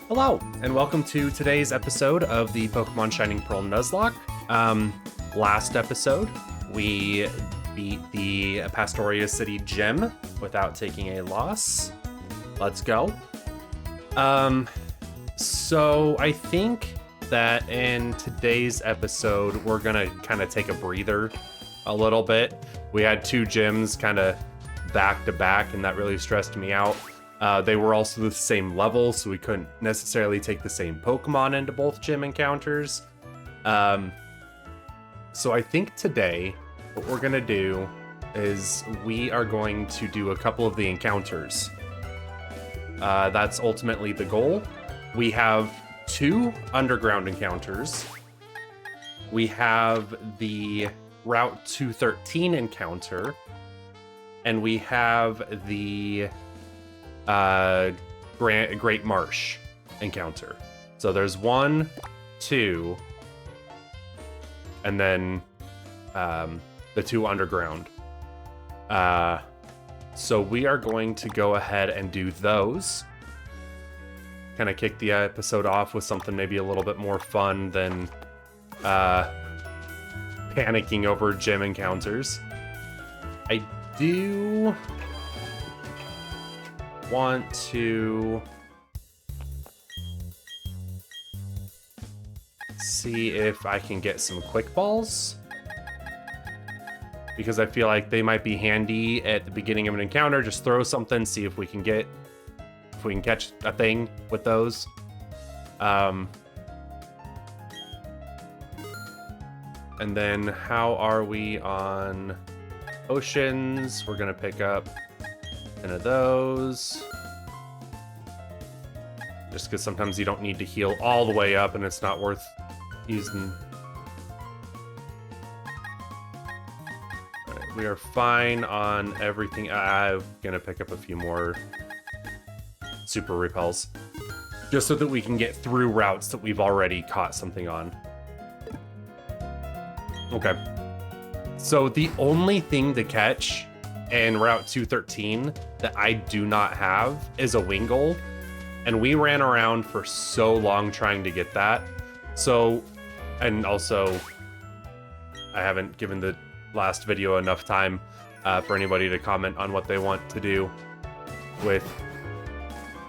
Hello, and welcome to today's episode of the Pokemon Shining Pearl Nuzlocke. Last episode, we beat the Pastoria City Gym without taking a loss. Let's go. So I think that in today's episode, we're gonna kind of take a breather a little bit. We had two gyms kind of back to back, and that really stressed me out. They were also the same level, so we couldn't necessarily take the same Pokemon into both gym encounters. So I think today, what we're gonna do is we are going to do a couple of the encounters. That's ultimately the goal. We have two underground encounters. We have the Route 213 encounter, and we have the Great Marsh encounter. So there's 1, 2, and then the two underground. So we are going to go ahead and do those. Kind of kick the episode off with something maybe a little bit more fun than panicking over gym encounters. I do want to see if I can get some quick balls, because I feel like they might be handy at the beginning of an encounter. Just throw something, see if we can catch a thing with those. And then how are we on potions? We're gonna pick up 10 of those, just because sometimes you don't need to heal all the way up and it's not worth using. All right, we are fine on everything. I'm gonna pick up a few more super repels just so that we can get through routes that we've already caught something on. Okay, so the only thing to catch in Route 213 that I do not have is a Wingull, and we ran around for so long trying to get that. So, and also, I haven't given the last video enough time for anybody to comment on what they want to do with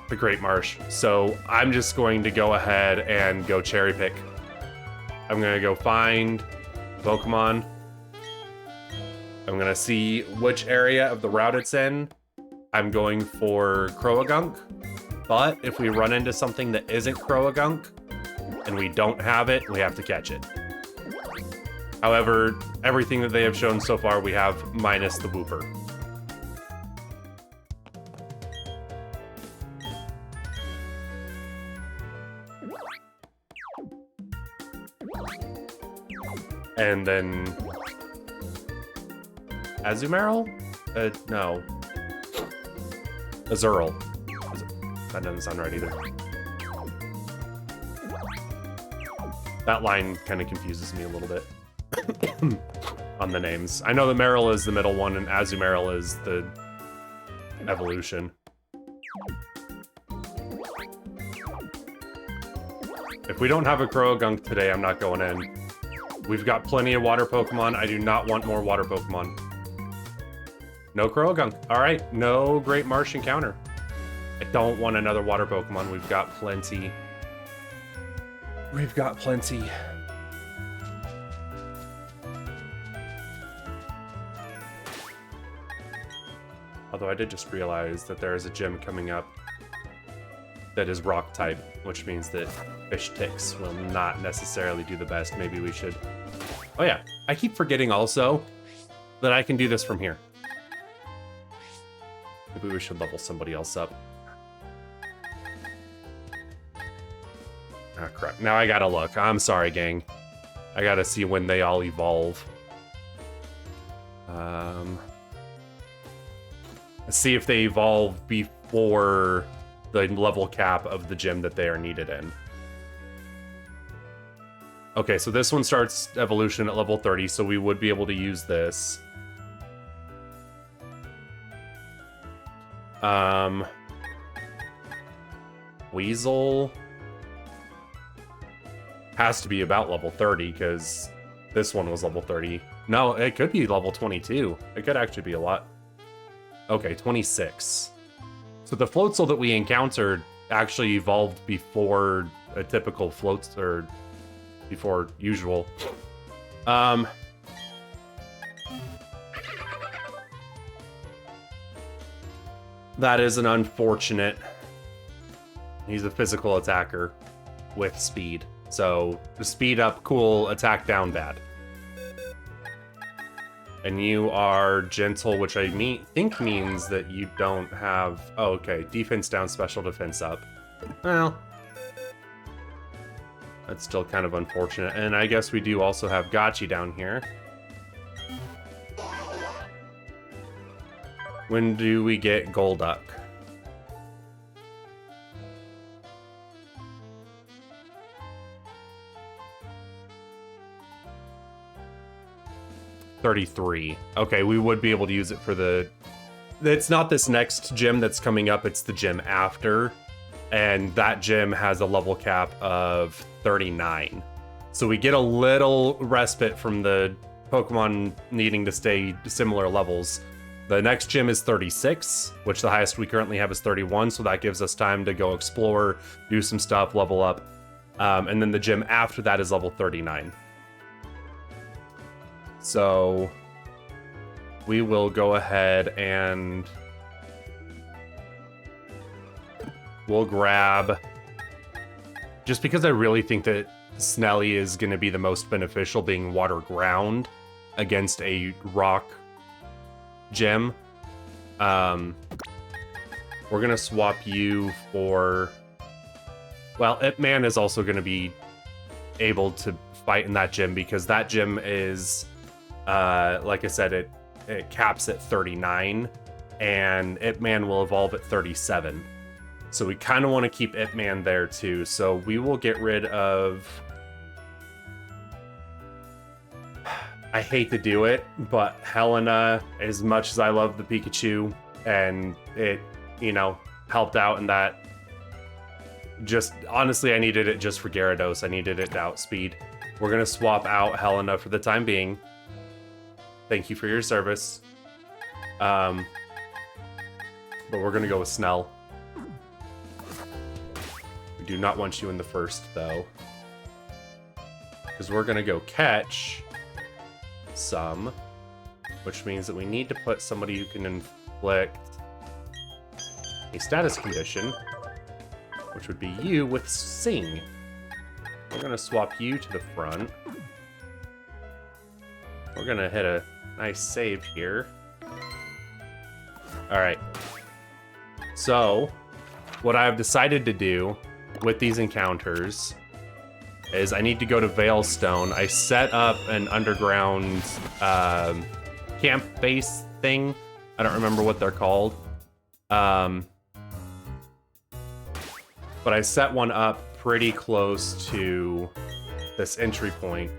the Great Marsh. So I'm just going to go ahead and go cherry pick. I'm gonna go find Pokemon. I'm gonna see which area of the route it's in. I'm going for Croagunk, but if we run into something that isn't Croagunk and we don't have it, we have to catch it. However, everything that they have shown so far, we have minus the Wooper. And then Azumarill? No. Azurill. That doesn't sound right either. That line kind of confuses me a little bit on the names. I know that Marill is the middle one and Azumarill is the evolution. If we don't have a Croagunk today, I'm not going in. We've got plenty of water Pokemon. I do not want more water Pokemon. No Croagunk. All right, no Great Marsh encounter. I don't want another water Pokemon. We've got plenty. We've got plenty. Although I did just realize that there is a gym coming up that is rock type, which means that fish ticks will not necessarily do the best. Maybe we should... Oh yeah, I keep forgetting also that I can do this from here. Maybe we should level somebody else up. Ah, crap. Now I gotta look. I'm sorry, gang. I gotta see when they all evolve. Let's see if they evolve before the level cap of the gym that they are needed in. Okay, so this one starts evolution at level 30, so we would be able to use this. Weasel. Has to be about level 30 because this one was level 30. No, it could be level 22. It could actually be a lot. Okay, 26. So the Floatzel that we encountered actually evolved before a typical floats, or before usual. That is an unfortunate. He's a physical attacker with speed. So the speed up, cool, attack down, bad. And you are gentle, which I think means that you don't have... Oh, okay. Defense down, special defense up. Well, that's still kind of unfortunate. And I guess we do also have Gotchi down here. When do we get Golduck? $33. Okay, we would be able to use it for the... It's not this next gym that's coming up, it's the gym after. And that gym has a level cap of 39. So we get a little respite from the Pokemon needing to stay similar levels. The next gym is 36, which the highest we currently have is 31, so that gives us time to go explore, do some stuff, level up. And then the gym after that is level 39. So we will go ahead and we'll grab, just because I really think that Snelly is going to be the most beneficial, being water ground against a rock gym. We're going to swap you for, well, Ip-Man is also going to be able to fight in that gym because that gym is... like I said, it caps at 39, and Ip-Man will evolve at 37. So we kind of want to keep Ip-Man there too. So we will get rid of... I hate to do it, but Helena, as much as I love the Pikachu, and it, you know, helped out in that. Just, honestly, I needed it just for Gyarados. I needed it to outspeed. We're going to swap out Helena for the time being. Thank you for your service. But we're gonna go with Snell. We do not want you in the first, though. Because we're gonna go catch some, which means that we need to put somebody who can inflict a status condition, which would be you with Sing. We're gonna swap you to the front. We're gonna hit a nice save here. Alright. So, what I've decided to do with these encounters is I need to go to Veilstone. I set up an underground camp base thing. I don't remember what they're called. But I set one up pretty close to this entry point.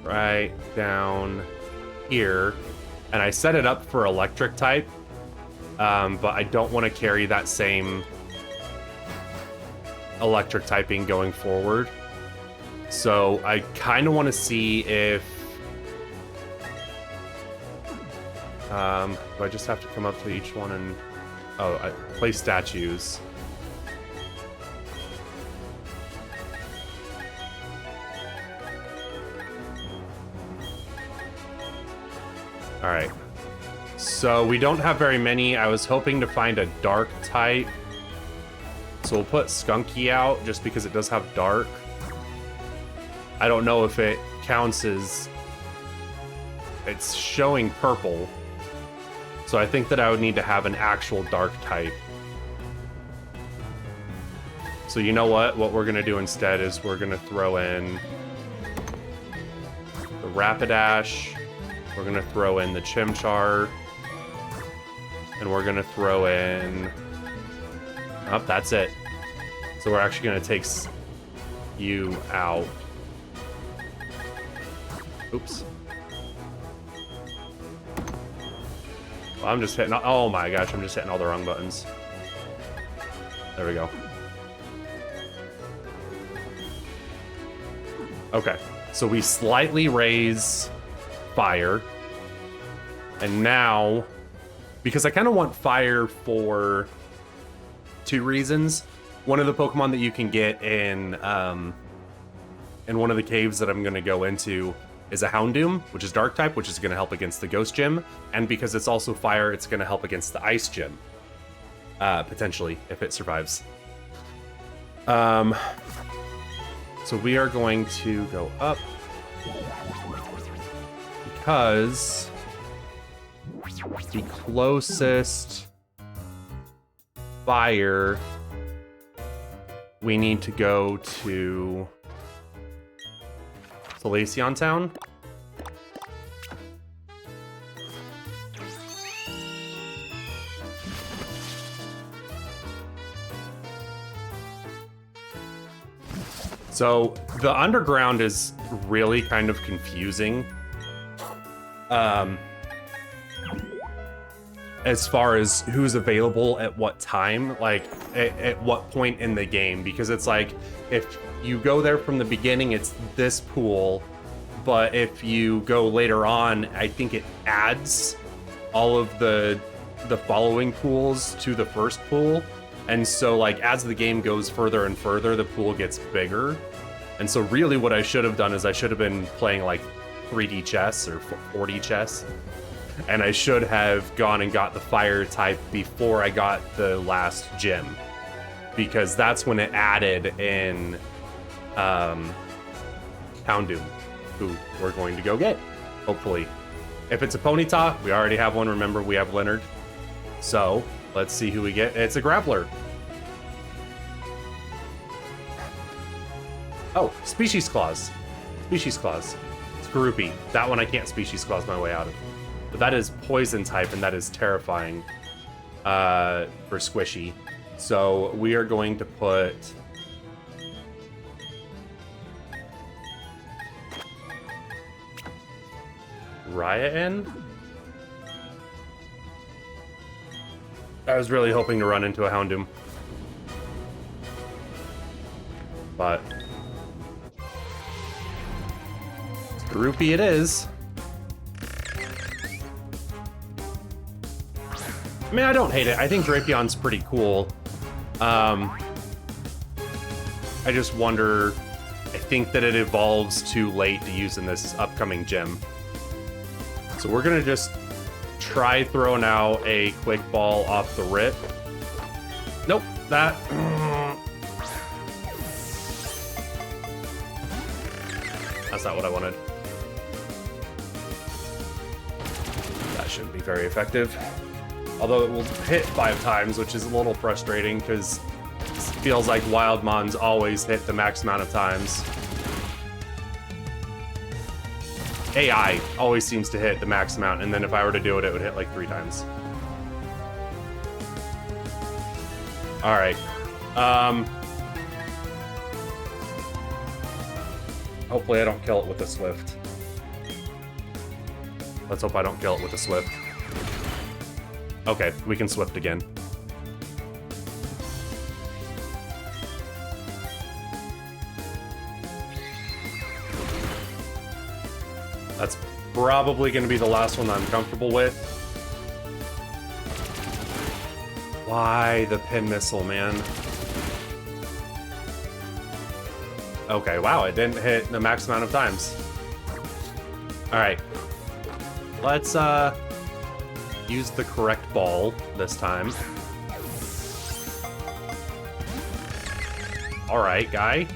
Right down here, and I set it up for electric type, but I don't want to carry that same electric typing going forward. So I kind of want to see if do I just have to come up to each one and I place statues. Alright, so we don't have very many. I was hoping to find a dark type. So we'll put Skunky out just because it does have dark. I don't know if it counts as... It's showing purple. So I think that I would need to have an actual dark type. So you know what? What we're going to do instead is we're going to throw in the Rapidash. We're going to throw in the Chimchar. And we're going to throw in... Oh, that's it. So we're actually going to take you out. Oops. I'm just hitting, oh my gosh, I'm just hitting all the wrong buttons. There we go. Okay, so we slightly raise fire. And now, because I kind of want fire for 2 reasons. One of the Pokemon that you can get in one of the caves that I'm going to go into is a Houndoom, which is Dark type, which is going to help against the Ghost Gym. And because it's also fire, it's going to help against the Ice Gym. Potentially, if it survives. So we are going to go up. Because the closest fire, we need to go to Salacion Town. So the underground is really kind of confusing. As far as who's available at what time, like at what point in the game, because it's like if you go there from the beginning, it's this pool, but if you go later on, I think it adds all of the following pools to the first pool. And so like as the game goes further and further, the pool gets bigger. And so really what I should have done is I should have been playing like 3D chess or 4D chess. And I should have gone and got the fire type before I got the last gym. Because that's when it added in Houndoom, who we're going to go get, hopefully. If it's a Ponyta, we already have one. Remember, we have Leonard. So, let's see who we get. It's a Grappler. Oh, Species Clause. Species Clause. It's Groupie. That one I can't Species Clause my way out of. But that is Poison type, and that is terrifying for Squishy. So we are going to put Raya in. I was really hoping to run into a Houndoom. But Groupie it is. I mean, I don't hate it. I think Drapion's pretty cool. I just wonder, I think that it evolves too late to use in this upcoming gym. So we're gonna just try throwing out a quick ball off the rip. Nope, that... That's not what I wanted. That shouldn't be very effective. Although it will hit 5 times, which is a little frustrating because it feels like Wildmons always hit the max amount of times. AI always seems to hit the max amount, and then if I were to do it, it would hit like 3 times. Alright. Hopefully I don't kill it with a Swift. Let's hope I don't kill it with a Swift. Okay, we can Swift again. That's probably going to be the last one I'm comfortable with. Why the pin missile, man? Okay, wow, it didn't hit the max amount of times. Alright. Let's, use the correct ball this time. Alright, guy.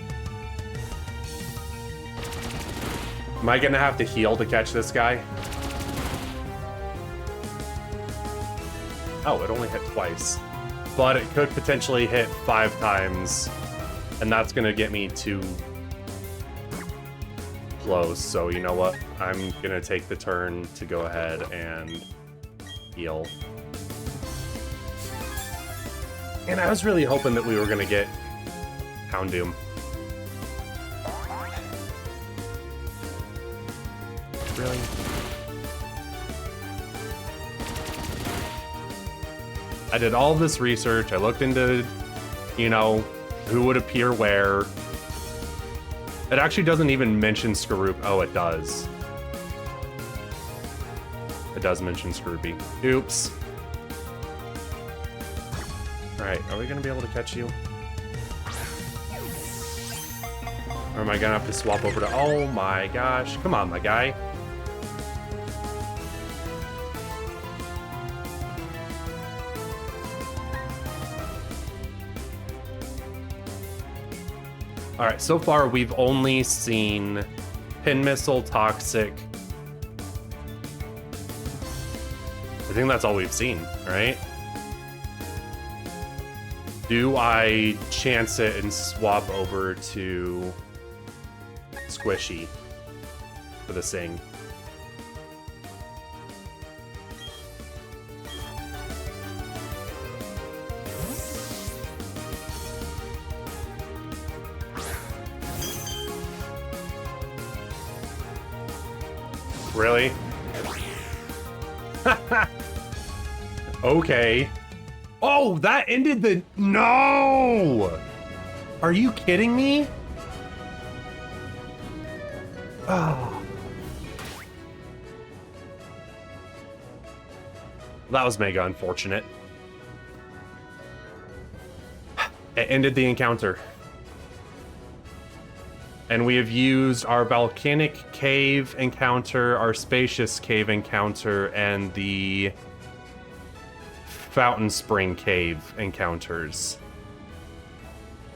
Am I gonna have to heal to catch this guy? Oh, it only hit twice. But it could potentially hit 5 times. And that's gonna get me too close. So you know what? I'm gonna take the turn to go ahead and heal. And I was really hoping that we were gonna get Houndoom. Really? I did all this research. I looked into, you know, who would appear where. It actually doesn't even mention Skorupi. Oh, it does. It does mention Skorupi. Oops. Alright, are we going to be able to catch you? Or am I going to have to swap over to... Oh my gosh. Come on, my guy. Alright, so far we've only seen Pin Missile, Toxic. I think that's all we've seen, right? Do I chance it and swap over to Squishy for the Sing? Really? Okay. Oh, that ended the... No! Are you kidding me? Oh. That was mega unfortunate. It ended the encounter. And we have used our volcanic cave encounter, our spacious cave encounter, and the fountain spring cave encounters.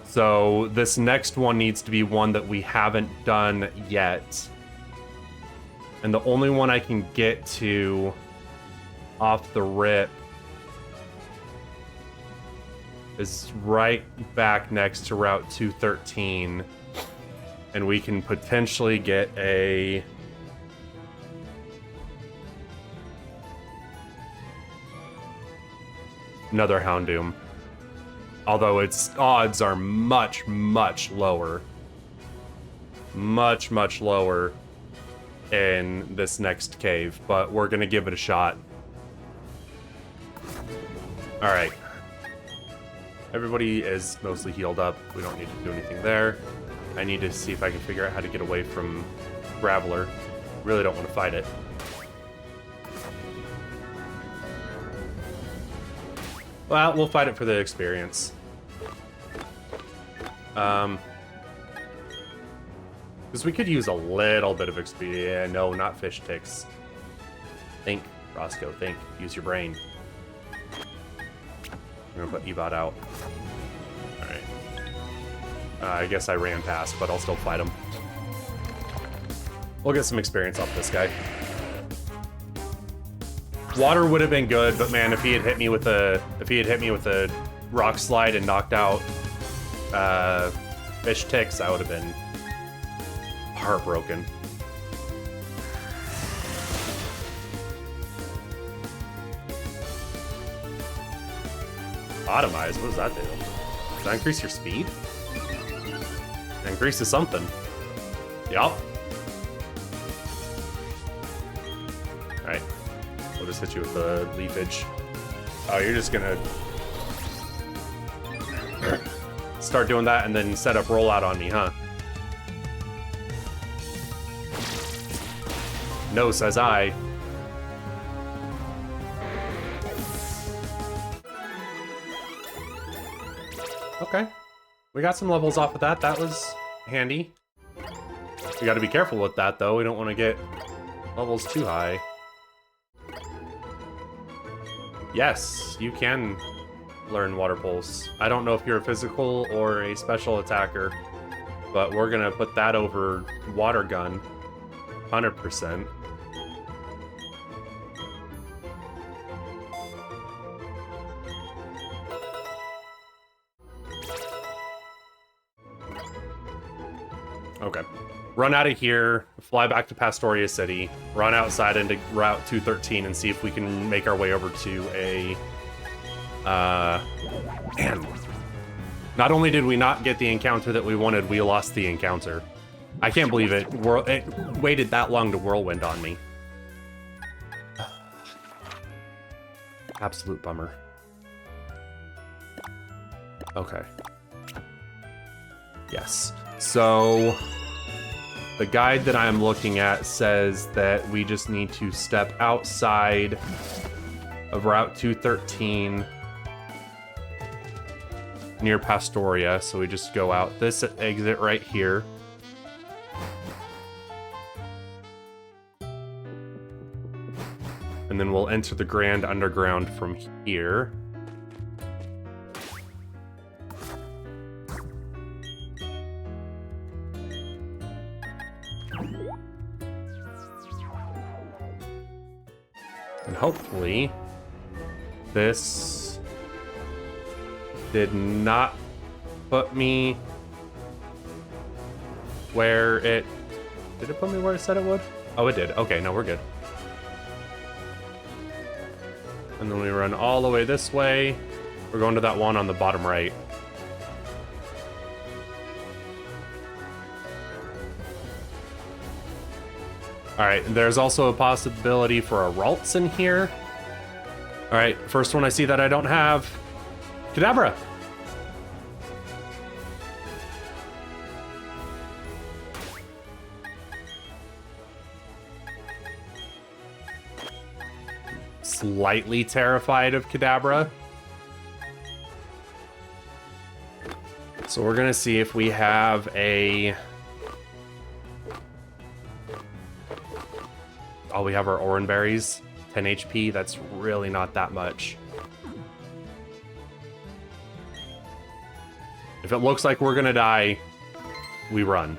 So this next one needs to be one that we haven't done yet. And the only one I can get to off the rip is right back next to Route 213. And we can potentially get another Houndoom. Although its odds are much, much lower. Much, much lower in this next cave. But we're gonna give it a shot. Alright. Everybody is mostly healed up. We don't need to do anything there. I need to see if I can figure out how to get away from Graveler. Really don't want to fight it. Well, we'll fight it for the experience. Because we could use a little bit of experience. Yeah, no, not fish ticks. Think, Roscoe, think. Use your brain. I'm gonna put Ebot out. Alright. I guess I ran past, but I'll still fight him. We'll get some experience off this guy. Water would have been good, but man, if he had hit me with a rock slide and knocked out fish ticks, I would have been heartbroken. Atomize, what does that do? Does that increase your speed? It increases something. Yup. Alright. We'll just hit you with the leafage. Oh, you're just gonna start doing that and then set up rollout on me, huh? No, says I. Okay. We got some levels off of that. That was handy. We gotta be careful with that, though. We don't want to get levels too high. Yes, you can learn Water Pulse. I don't know if you're a physical or a special attacker, but we're gonna put that over Water Gun. 100%. Okay. Run out of here, fly back to Pastoria City, run outside into Route 213 and see if we can make our way over to a... Man. Not only did we not get the encounter that we wanted, we lost the encounter. I can't believe it. It waited that long to whirlwind on me. Absolute bummer. Okay. Yes. So the guide that I'm looking at says that we just need to step outside of Route 213 near Pastoria. So we just go out this exit right here. And then we'll enter the Grand Underground from here. And hopefully this did not put me where it... Did it put me where it said it would? Oh, it did. Okay, no, we're good. And then we run all the way this way. We're going to that one on the bottom right. All right, there's also a possibility for a Ralts in here. All right, first one I see that I don't have. Kadabra! Slightly terrified of Kadabra. So we're gonna see if we have a... Oh, we have our Oran Berries. 10 HP, that's really not that much. If it looks like we're gonna die, we run.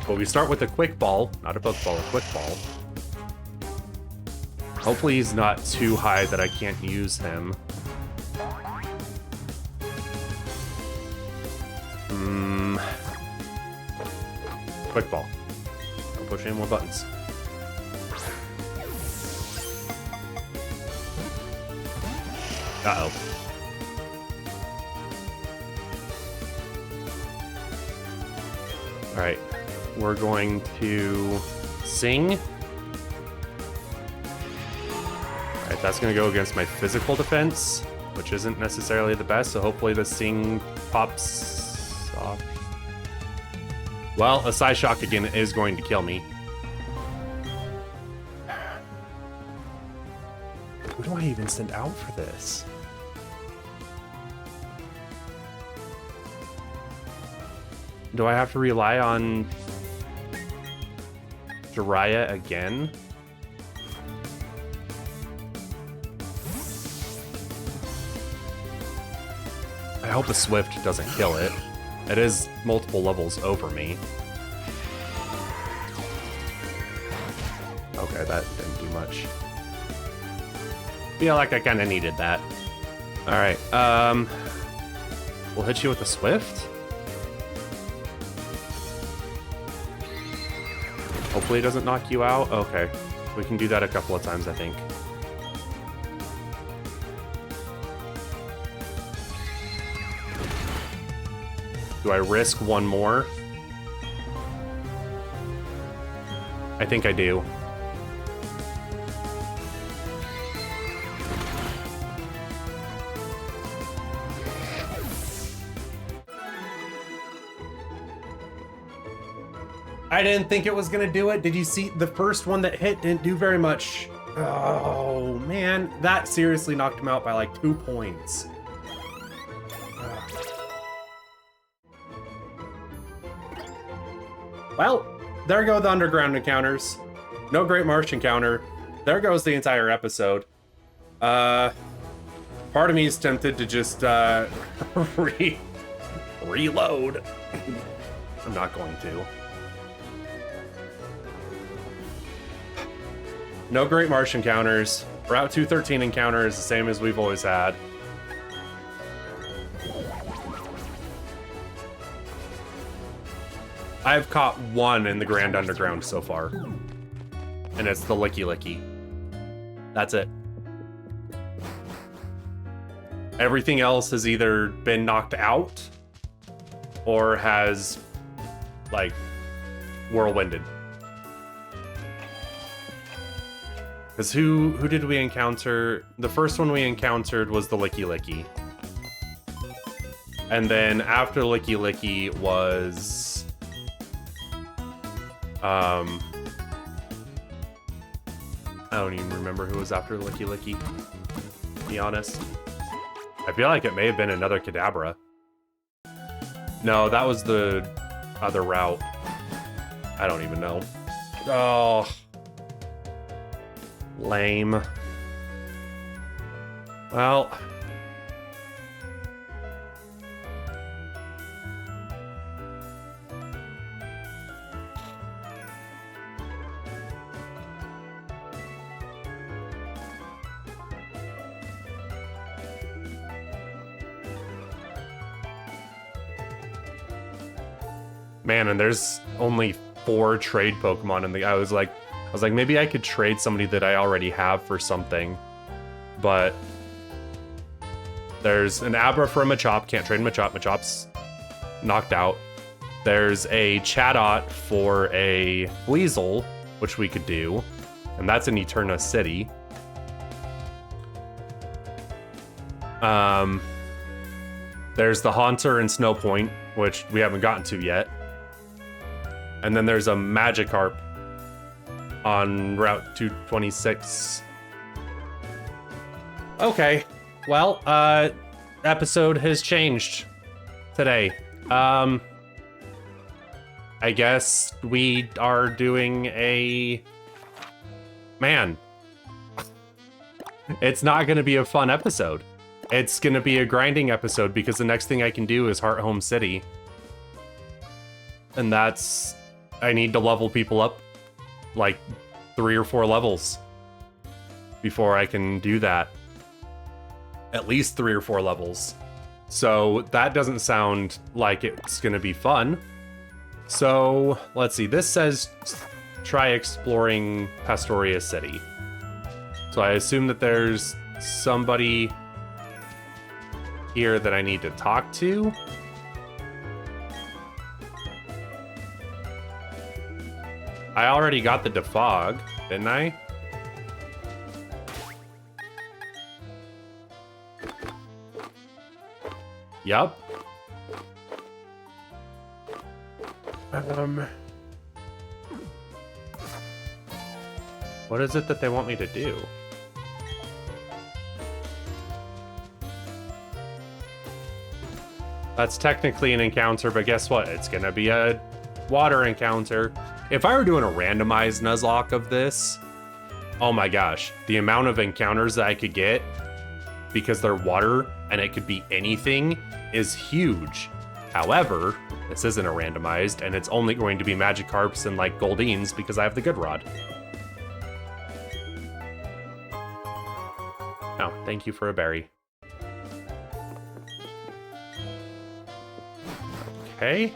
But we start with a quick ball, not a Pokeball, a quick ball. Hopefully he's not too high that I can't use him. Quick ball. I'll push in more buttons. Uh-oh. All right. We're going to sing. All right, that's going to go against my physical defense, which isn't necessarily the best, so hopefully the sing pops off. Well, a Psyshock again is going to kill me. Who do I even send out for this? Do I have to rely on Jiraiya again? I hope the Swift doesn't kill it. It is multiple levels over me. Okay, that didn't do much. Feel like I kind of needed that. All right, we'll hit you with the Swift. Hopefully it doesn't knock you out. Okay, we can do that a couple of times, I think. Do I risk one more? I think I do. I didn't think it was gonna do it. Did you see the first one that hit didn't do very much? Oh man, that seriously knocked him out by like 2 points. Well, there go the underground encounters. No Great Marsh encounter. There goes the entire episode. Part of me is tempted to just reload. I'm not going to. No Great Marsh encounters. Route 213 encounter is the same as we've always had. I've caught one in the Grand Underground so far. And it's the Licky Licky. That's it. Everything else has either been knocked out or has, like, whirlwinded. Because who did we encounter? The first one we encountered was the Licky Licky. And then after Licky Licky was... I don't even remember who was after Licky Licky, to be honest. I feel like it may have been another Kadabra. No, that was the other route. I don't even know. Oh. Lame. Well. Man, and there's only 4 trade Pokemon in the... I was like, maybe I could trade somebody that I already have for something. But there's an Abra for a Machop. Can't trade Machop. Machop's knocked out. There's a Chatot for a Weasel, which we could do. And that's in Eterna City. There's the Haunter in Snow Point, which we haven't gotten to yet. And then there's a Magikarp on Route 226. Okay, well, episode has changed today. I guess we are doing a... Man. It's not going to be a fun episode. It's going to be a grinding episode because the next thing I can do is Heart Home City. And that's... I need to level people up like 3 or 4 levels before I can do that. At least 3 or 4 levels. So that doesn't sound like it's gonna be fun. So let's see, this says try exploring Pastoria City. So I assume that there's somebody here that I need to talk to. I already got the Defog, didn't I? Yup. What is it that they want me to do? That's technically an encounter, but guess what? It's gonna be a water encounter. If I were doing a randomized Nuzlocke of this, oh my gosh, the amount of encounters that I could get because they're water and it could be anything is huge. However, this isn't a randomized and it's only going to be Magikarps and like Goldines because I have the Good Rod. Oh, thank you for a berry. Okay.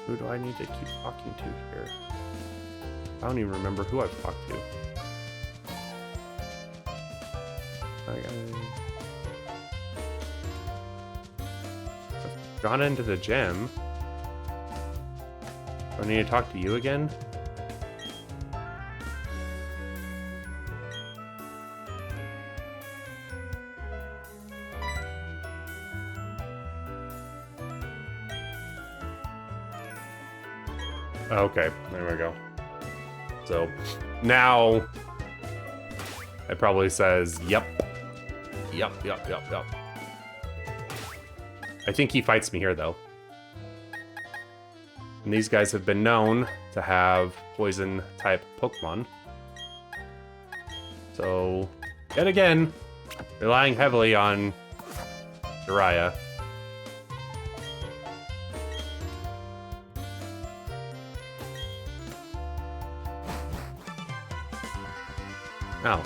Who do I need to keep talking to here? I don't even remember who I've talked to. I've gone into the gym. Do I need to talk to you again? Okay, there we go. So now it probably says, yep. Yep. I think he fights me here though. And these guys have been known to have poison type Pokemon. So, yet again, relying heavily on Jiraiya. Oh.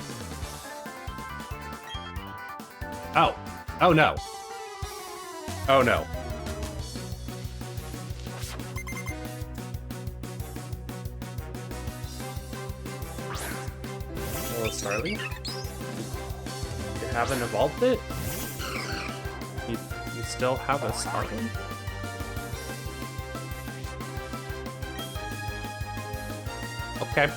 Oh. Oh no. Oh no. Oh, Starly? You haven't evolved it? You still have a Starly? Okay.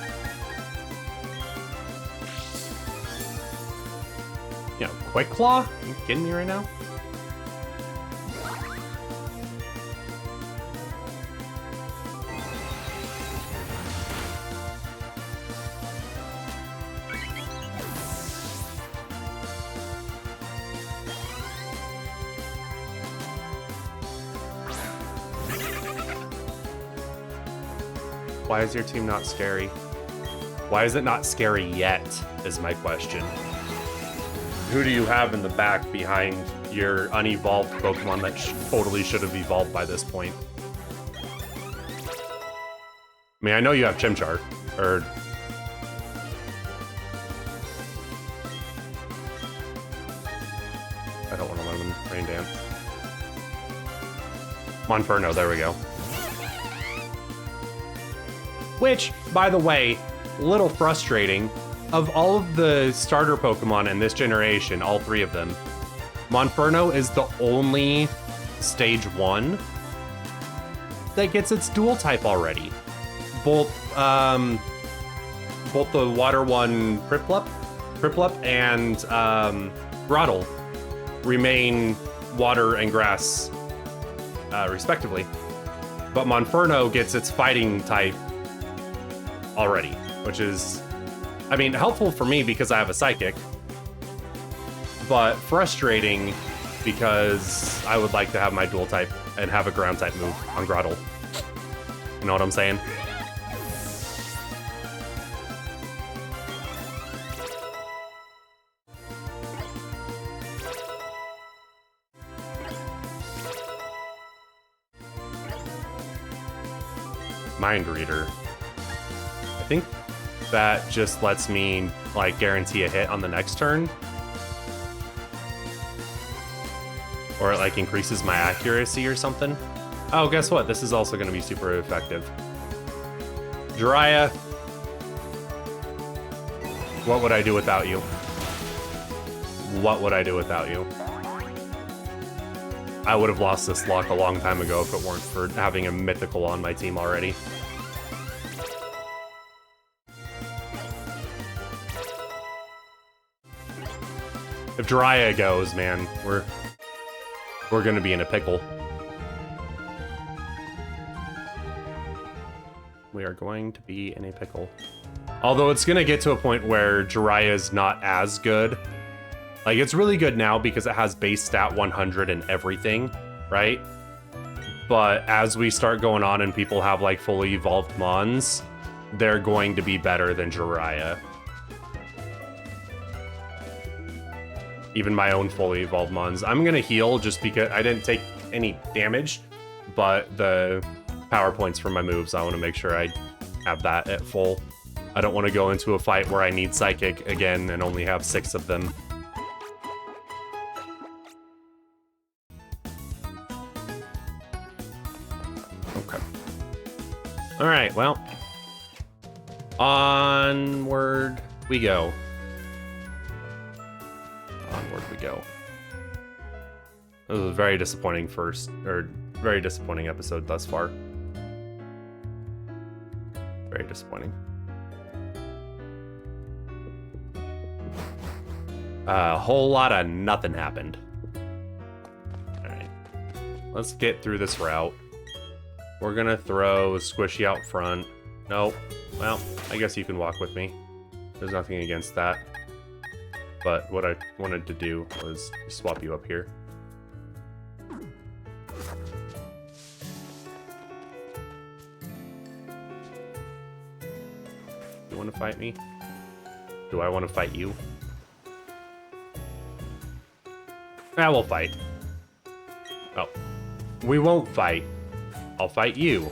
Quick Claw? Are you kidding me right now? Why is your team not scary? Why is it not scary yet, is my question. Who do you have in the back behind your unevolved Pokemon that totally should have evolved by this point? I mean, I know you have Chimchar, or... I don't want to let him Rain Dance. Monferno, there we go. Which, by the way, a little frustrating. Of all of the starter Pokemon in this generation, all three of them, Monferno is the only Stage 1 that gets its dual type already. Both the Water one Piplup and Grotle remain Water and Grass, respectively. But Monferno gets its fighting type already, which is, I mean, helpful for me because I have a Psychic, but frustrating because I would like to have my dual type and have a ground type move on Grotle. You know what I'm saying? Mind Reader. I think that just lets me, like, guarantee a hit on the next turn. Or it, like, increases my accuracy or something. Oh, guess what? This is also going to be super effective. Jiraiya. What would I do without you? What would I do without you? I would have lost this lock a long time ago if it weren't for having a mythical on my team already. If Jiraiya goes, man, we're gonna be in a pickle. We are going to be in a pickle. Although it's gonna get to a point where Jiraiya is not as good. Like, it's really good now because it has base stat 100 and everything, right? But as we start going on and people have, like, fully evolved Mons, they're going to be better than Jiraiya. Even my own fully evolved Mons. I'm gonna heal just because I didn't take any damage, but the power points for my moves, I want to make sure I have that at full. I don't want to go into a fight where I need Psychic again and only have 6 of them. Okay. Alright, well. Onward we go. Onward we go. This was a very disappointing very disappointing episode thus far. Very disappointing. A whole lot of nothing happened. Alright. Let's get through this route. We're gonna throw Squishy out front. Nope. Well, I guess you can walk with me. There's nothing against that. But what I wanted to do was swap you up here. You want to fight me? Do I want to fight you? Yeah, we'll fight. Oh. We won't fight. I'll fight you.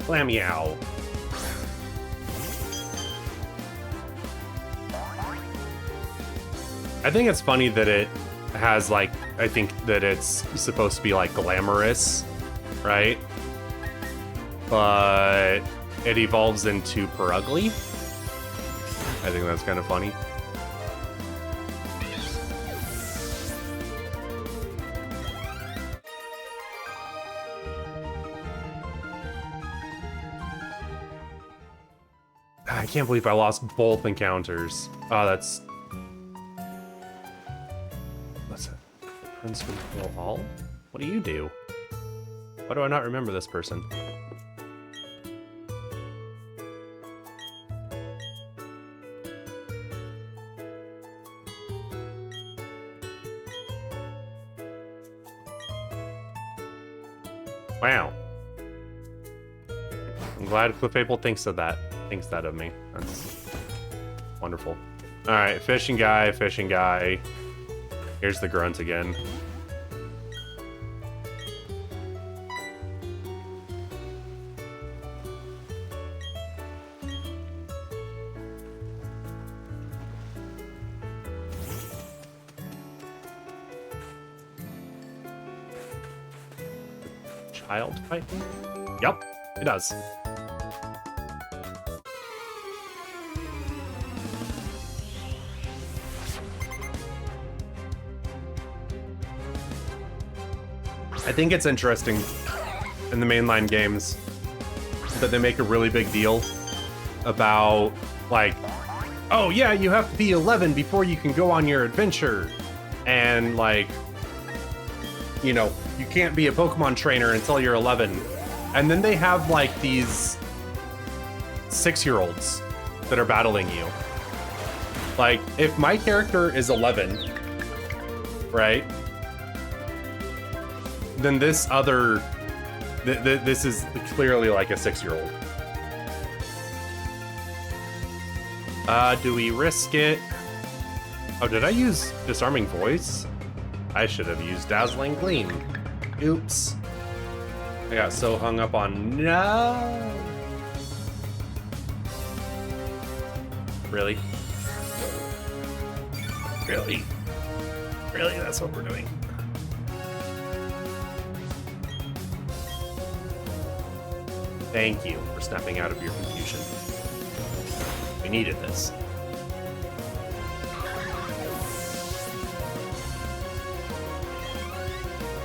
Meow. I think it's funny that it has, like, I think that it's supposed to be, like, glamorous, right? But it evolves into Perugly. I think that's kind of funny. I can't believe I lost both encounters. Oh, that's... What's it? Prince can kill all? What do you do? Why do I not remember this person? Wow. I'm glad Clefable thinks of that. Thinks that of me. That's wonderful. Alright, fishing guy, fishing guy. Here's the grunt again. Child fighting? Yep, it does. I think it's interesting in the mainline games that they make a really big deal about, like, oh yeah, you have to be 11 before you can go on your adventure. And, like, you know, you can't be a Pokemon trainer until you're 11. And then they have, like, these 6-year-olds that are battling you. Like, if my character is 11, right? Then this other... this is clearly like a 6-year-old. Do we risk it? Oh, did I use Disarming Voice? I should have used Dazzling Gleam. Oops. I got so hung up on no. Really? Really? Really? That's what we're doing? Thank you for snapping out of your confusion. We needed this.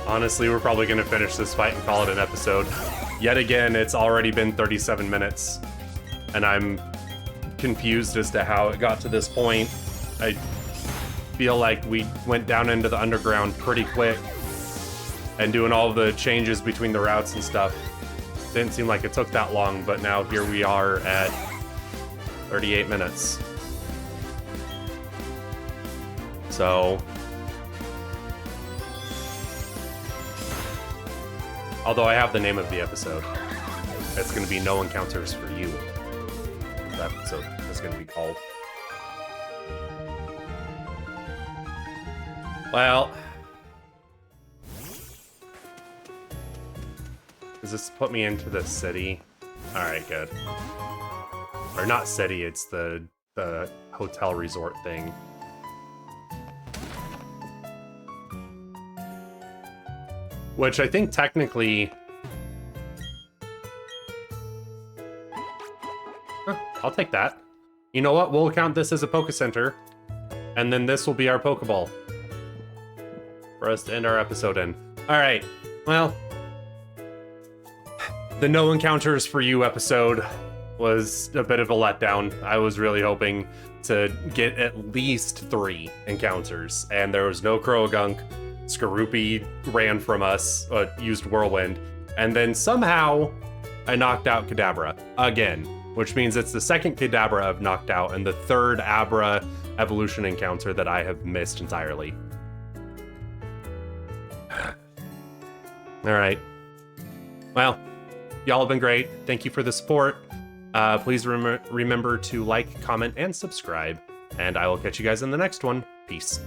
Honestly, we're probably going to finish this fight and call it an episode. Yet again, it's already been 37 minutes, and I'm confused as to how it got to this point. I feel like we went down into the underground pretty quick, and doing all the changes between the routes and stuff didn't seem like it took that long, but now here we are at 38 minutes. So... although I have the name of the episode. It's going to be No Encounters for You. That episode is going to be called. Well... does this put me into the city? Alright, good. Or not city, it's the hotel resort thing. Which I think technically... huh, I'll take that. You know what? We'll count this as a Poke Center. And then this will be our Pokeball. For us to end our episode in. Alright, well... the No Encounters for You episode was a bit of a letdown. I was really hoping to get at least 3 encounters. And there was no Croagunk. Skorupi ran from us, used Whirlwind, and then somehow I knocked out Kadabra again, which means it's the second Kadabra I've knocked out and the third Abra evolution encounter that I have missed entirely. All right. Well, y'all have been great. Thank you for the support. Please remember to like, comment, and subscribe, and I will catch you guys in the next one. Peace.